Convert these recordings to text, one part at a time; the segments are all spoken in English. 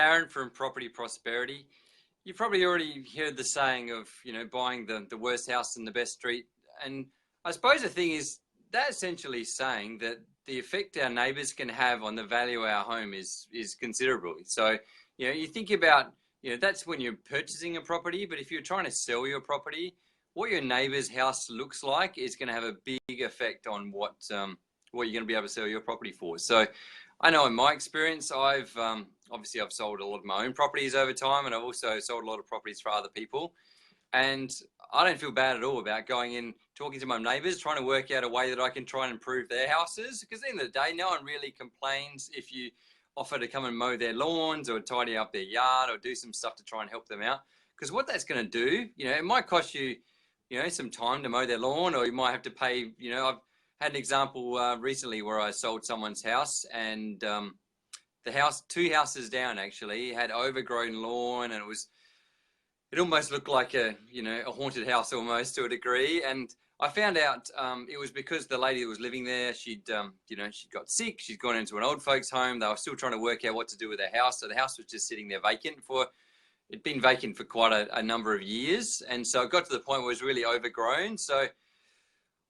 Aaron from Property Prosperity. You've probably already heard the saying of, buying the worst house in the best street. And I suppose the thing is, that essentially saying that the effect our neighbours can have on the value of our home is considerable. So, you think about, that's when you're purchasing a property, but if you're trying to sell your property, what your neighbour's house looks like is going to have a big effect on what you're going to be able to sell your property for. So I know in my experience, I've sold a lot of my own properties over time, and I've also sold a lot of properties for other people. And I don't feel bad at all about going in, talking to my neighbours, trying to work out a way that I can try and improve their houses. Because at the end of the day, no one really complains if you offer to come and mow their lawns or tidy up their yard or do some stuff to try and help them out. Because what that's going to do, it might cost you, some time to mow their lawn, or you might have to pay, I've had an example recently where I sold someone's house, and the house, 2 houses down actually, had overgrown lawn, and it almost looked like a haunted house almost to a degree. And I found out it was because the lady that was living there, she'd got sick. She'd gone into an old folks home. They were still trying to work out what to do with their house. So the house was just sitting there vacant it'd been vacant for quite a number of years. And so it got to the point where it was really overgrown. So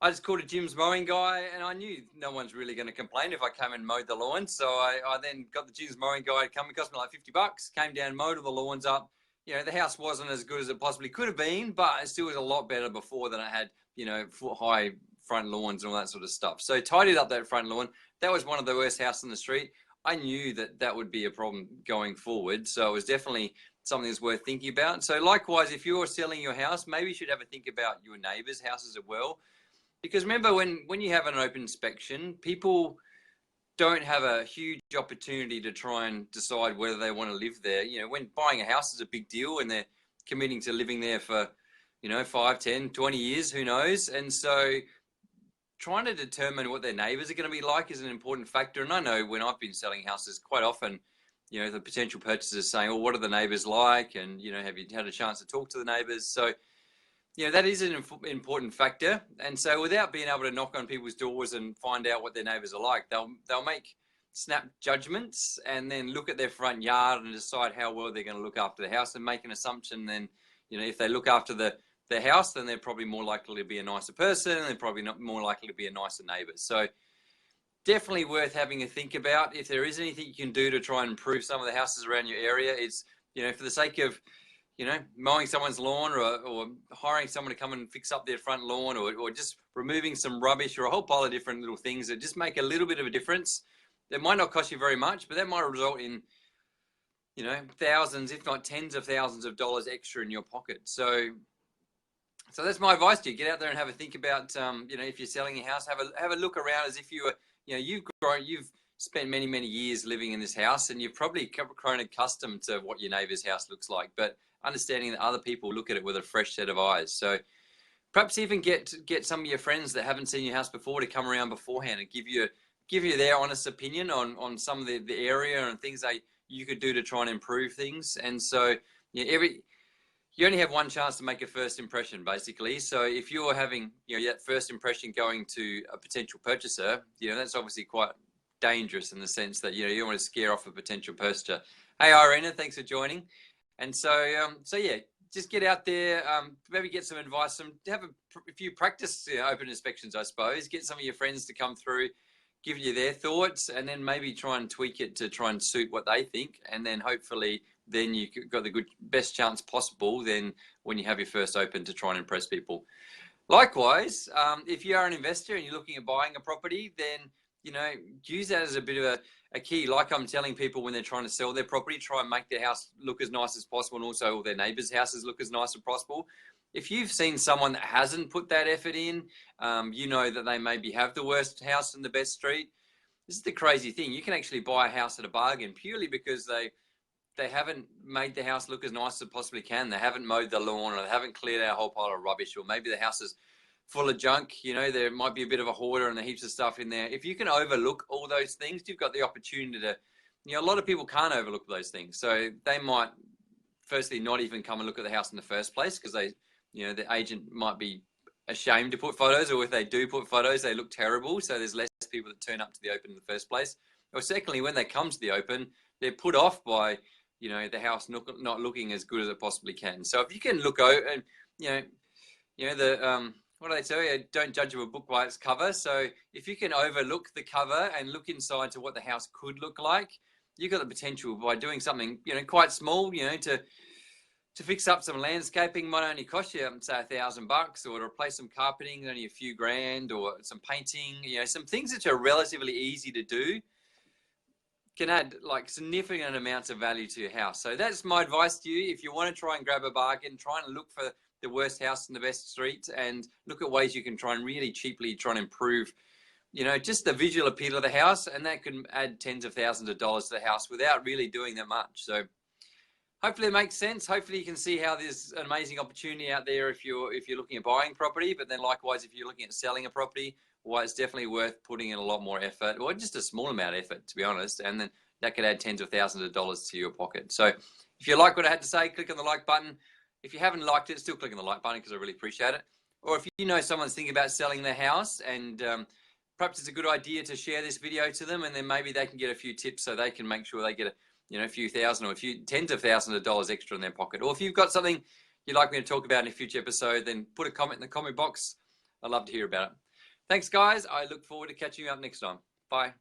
I just called a Jim's mowing guy, and I knew no one's really going to complain if I came and mowed the lawn. So I then got the Jim's mowing guy to come. It cost me like $50, came down, mowed all the lawns up. The house wasn't as good as it possibly could have been, but it still was a lot better before than it had, foot-high front lawns and all that sort of stuff. So tidied up that front lawn. That was one of the worst houses in the street. I knew that would be a problem going forward. So it was definitely something that's worth thinking about. So likewise, if you're selling your house, maybe you should have a think about your neighbours' houses as well. Because remember, when you have an open inspection, people don't have a huge opportunity to try and decide whether they want to live there. When buying a house is a big deal, and they're committing to living there for, 5, 10, 20 years, who knows? And so trying to determine what their neighbours are going to be like is an important factor. And I know when I've been selling houses, quite often, the potential purchasers saying, well, what are the neighbours like? And, have you had a chance to talk to the neighbours? So, that is an important factor. And so without being able to knock on people's doors and find out what their neighbours are like, they'll make snap judgments and then look at their front yard and decide how well they're going to look after the house, and make an assumption. Then, if they look after the house, then they're probably more likely to be a nicer person, and they're probably not more likely to be a nicer neighbour. So definitely worth having a think about. If there is anything you can do to try and improve some of the houses around your area, it's, for the sake of, mowing someone's lawn, or hiring someone to come and fix up their front lawn, or just removing some rubbish, or a whole pile of different little things that just make a little bit of a difference. That might not cost you very much, but that might result in, thousands, if not tens of thousands of dollars extra in your pocket. So that's my advice to you. Get out there and have a think about, if you're selling your house, have a look around as if you were, you've spent many, many years living in this house, and you've probably grown accustomed to what your neighbour's house looks like, but understanding that other people look at it with a fresh set of eyes. So perhaps even get some of your friends that haven't seen your house before to come around beforehand and give you their honest opinion on some of the area and things you could do to try and improve things. And so you only have one chance to make a first impression, basically. So if you're having that first impression going to a potential purchaser, that's obviously quite dangerous in the sense that you don't want to scare off a potential purchaser. Hey Irina, thanks for joining. And so yeah, just get out there, maybe get some advice, have a few practice open inspections, I suppose. Get some of your friends to come through, give you their thoughts, and then maybe try and tweak it to try and suit what they think. And then hopefully then you've got the best chance possible then when you have your first open to try and impress people. Likewise, if you are an investor and you're looking at buying a property, then use that as a bit of a key. Like I'm telling people when they're trying to sell their property, try and make their house look as nice as possible, and also all their neighbours' houses look as nice as possible. If you've seen someone that hasn't put that effort in, that they maybe have the worst house in the best street. This is the crazy thing. You can actually buy a house at a bargain purely because they haven't made the house look as nice as it possibly can. They haven't mowed the lawn, or they haven't cleared out a whole pile of rubbish, or maybe the house is full of junk. There might be a bit of a hoarder and a heaps of stuff in there. If you can overlook all those things, you've got the opportunity to, a lot of people can't overlook those things. So they might firstly not even come and look at the house in the first place because the agent might be ashamed to put photos, or if they do put photos, they look terrible. So there's less people that turn up to the open in the first place. Or secondly, when they come to the open, they're put off by you know, the house not looking as good as it possibly can. So if you can look out and, you know the what do they tell you? Don't judge a book by its cover. So if you can overlook the cover and look inside to what the house could look like, you've got the potential by doing something, you know, quite small, you know, to fix up some landscaping. Might only cost you, say, $1,000, or to replace some carpeting, only a few grand, or some painting, you know, some things that are relatively easy to do can add like significant amounts of value to your house. So that's my advice to you. If you want to try and grab a bargain, try and look for the worst house in the best street and look at ways you can try and really cheaply try and improve, you know, just the visual appeal of the house, and that can add tens of thousands of dollars to the house without really doing that much. So hopefully it makes sense. Hopefully you can see how there's an amazing opportunity out there if you're looking at buying property, but then likewise if you're looking at selling a property, well, it's definitely worth putting in a lot more effort, or just a small amount of effort, to be honest, and then that could add tens of thousands of dollars to your pocket. So if you like what I had to say, click on the like button. If you haven't liked it, still click on the like button because I really appreciate it. Or if you know someone's thinking about selling their house, and perhaps it's a good idea to share this video to them, and then maybe they can get a few tips so they can make sure they get a few thousand or a few tens of thousands of dollars extra in their pocket. Or if you've got something you'd like me to talk about in a future episode, then put a comment in the comment box. I'd love to hear about it. Thanks, guys. I look forward to catching you up next time. Bye.